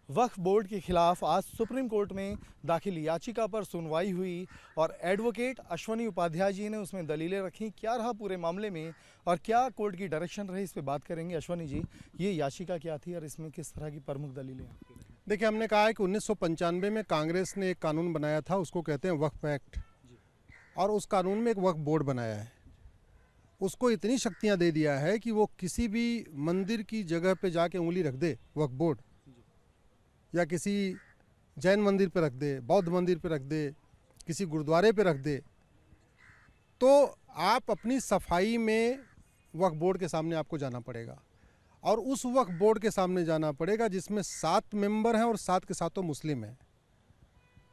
वक्फ board के खिलाफ आज सुप्रीम कोर्ट में दाखिल याचिका पर सुनवाई हुई और एडवोकेट अश्वनी उपाध्याय जी ने उसमें दलीलें रखी। क्या रहा पूरे मामले में और क्या कोर्ट की डायरेक्शन रही, इस पे बात करेंगे। अश्वनी जी, ये याचिका क्या थी और इसमें किस तरह की प्रमुख दलीलें आपकी रही? देखिए, हमने कहा है कि 1995 में कांग्रेस ने एक कानून बनाया था, उसको कहते हैं वक्फ एक्ट, और उस कानून में एक वक्फ बोर्ड बनाया है। उसको इतनी शक्तियां दे दिया है कि वो किसी भी मंदिर की जगह पे जाके उंगली रख दे, वक्फ बोर्ड, या किसी जैन मंदिर पे रख दे, बौद्ध मंदिर पे रख दे, किसी गुरुद्वारे पे रख दे, तो आप अपनी सफाई में वक्फ बोर्ड के सामने आपको जाना पड़ेगा। और उस वक्फ बोर्ड के सामने जाना पड़ेगा जिसमें 7 मेंबर हैं और 7 के सातों मुस्लिम हैं।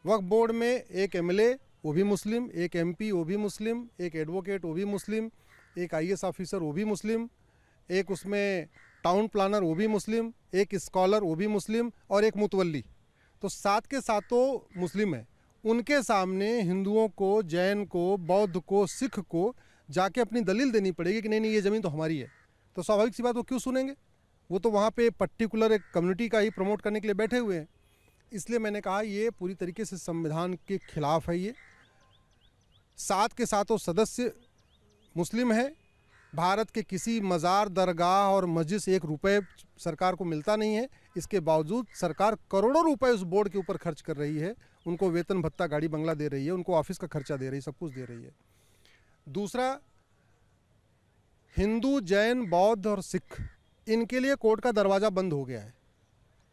वक्फ बोर्ड में एक एमएलए वो भी मुस्लिम, एक एमपी वो भी मुस्लिम, एक एडवोकेट वो भी मुस्लिम, एक आईएएस ऑफिसर वो भी मुस्लिम, एक उसमें टाउन प्लानर वो भी मुस्लिम, एक स्कॉलर वो भी मुस्लिम और एक मुतवल्ली। तो 7 के सातों मुस्लिम हैं। उनके सामने हिंदुओं को, जैन को, बौद्ध को, सिख को जाके अपनी दलील देनी पड़ेगी कि नहीं नहीं, ये ज़मीन तो हमारी है। तो स्वाभाविक सी बात, वो क्यों सुनेंगे? वो तो वहाँ पे पर्टिकुलर एक कम्युनिटी का ही प्रमोट करने के लिए बैठे हुए हैं। इसलिए मैंने कहा ये पूरी तरीके से संविधान के खिलाफ है। ये 7 के सातों सदस्य मुस्लिम है। भारत के किसी मज़ार, दरगाह और मस्जिद से 1 रुपये सरकार को मिलता नहीं है। इसके बावजूद सरकार करोड़ों रुपए उस बोर्ड के ऊपर खर्च कर रही है। उनको वेतन भत्ता, गाड़ी बंगला दे रही है, उनको ऑफिस का खर्चा दे रही है, सब कुछ दे रही है। दूसरा, हिंदू, जैन, बौद्ध और सिख, इनके लिए कोर्ट का दरवाज़ा बंद हो गया है।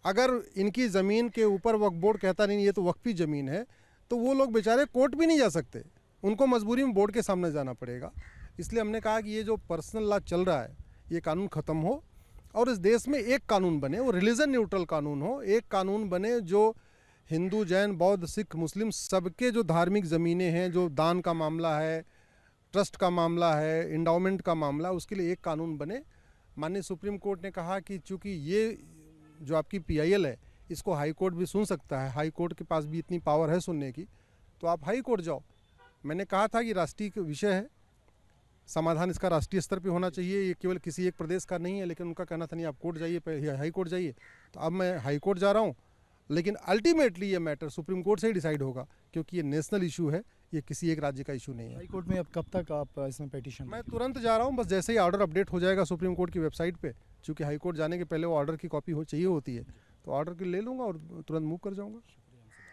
अगर इनकी ज़मीन के ऊपर वक्फ बोर्ड कहता नहीं ये तो वक्फी ज़मीन है, तो वो लोग बेचारे कोर्ट भी नहीं जा सकते, उनको मजबूरी में बोर्ड के सामने जाना पड़ेगा। इसलिए हमने कहा कि ये जो पर्सनल लॉ चल रहा है, ये कानून ख़त्म हो और इस देश में एक कानून बने, वो रिलीजन न्यूट्रल कानून हो। एक कानून बने जो हिंदू, जैन, बौद्ध, सिख, मुस्लिम सबके जो धार्मिक ज़मीनें हैं, जो दान का मामला है, ट्रस्ट का मामला है, इंडाउमेंट का मामला, उसके लिए एक कानून बने। माननीय सुप्रीम कोर्ट ने कहा कि चूँकि ये जो आपकी पीआईएल है, इसको हाई कोर्ट भी सुन सकता है, हाई कोर्ट के पास भी इतनी पावर है सुनने की, तो आप हाई कोर्ट जाओ। मैंने कहा था कि राष्ट्रीय विषय है, समाधान इसका राष्ट्रीय स्तर पे होना चाहिए, ये केवल किसी एक प्रदेश का नहीं है। लेकिन उनका कहना था नहीं, आप कोर्ट जाइए, हाई कोर्ट जाइए। तो अब मैं हाई कोर्ट जा रहा हूँ, लेकिन अल्टीमेटली ये मैटर सुप्रीम कोर्ट से ही डिसाइड होगा, क्योंकि ये नेशनल इशू है, ये किसी एक राज्य का इशू नहीं है। हाई कोर्ट में अब कब तक आप इसमें पिटीशन? मैं तुरंत जा रहा हूँ, बस जैसे ही ऑर्डर अपडेट हो जाएगा सुप्रीम कोर्ट की वेबसाइट पे, चूँकि हाई कोर्ट जाने के पहले वो ऑर्डर की कॉपी चाहिए होती है, तो ऑर्डर की ले लूँगा और तुरंत मूव कर जाऊँगा।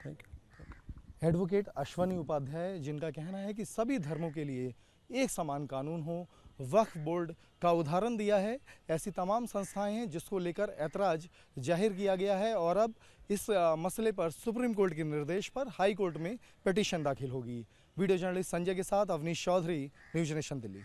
Thank you. Advocate Ashwini Upadhyay, जिनका कहना है कि सभी धर्मों के लिए एक समान कानून हो, वक्फ बोर्ड का उदाहरण दिया है। ऐसी तमाम संस्थाएं हैं जिसको लेकर ऐतराज़ जाहिर किया गया है और अब इस मसले पर सुप्रीम कोर्ट के निर्देश पर हाई कोर्ट में पिटीशन दाखिल होगी। वीडियो जर्नलिस्ट संजय के साथ अवनीश चौधरी, न्यूज़ नेशन दिल्ली।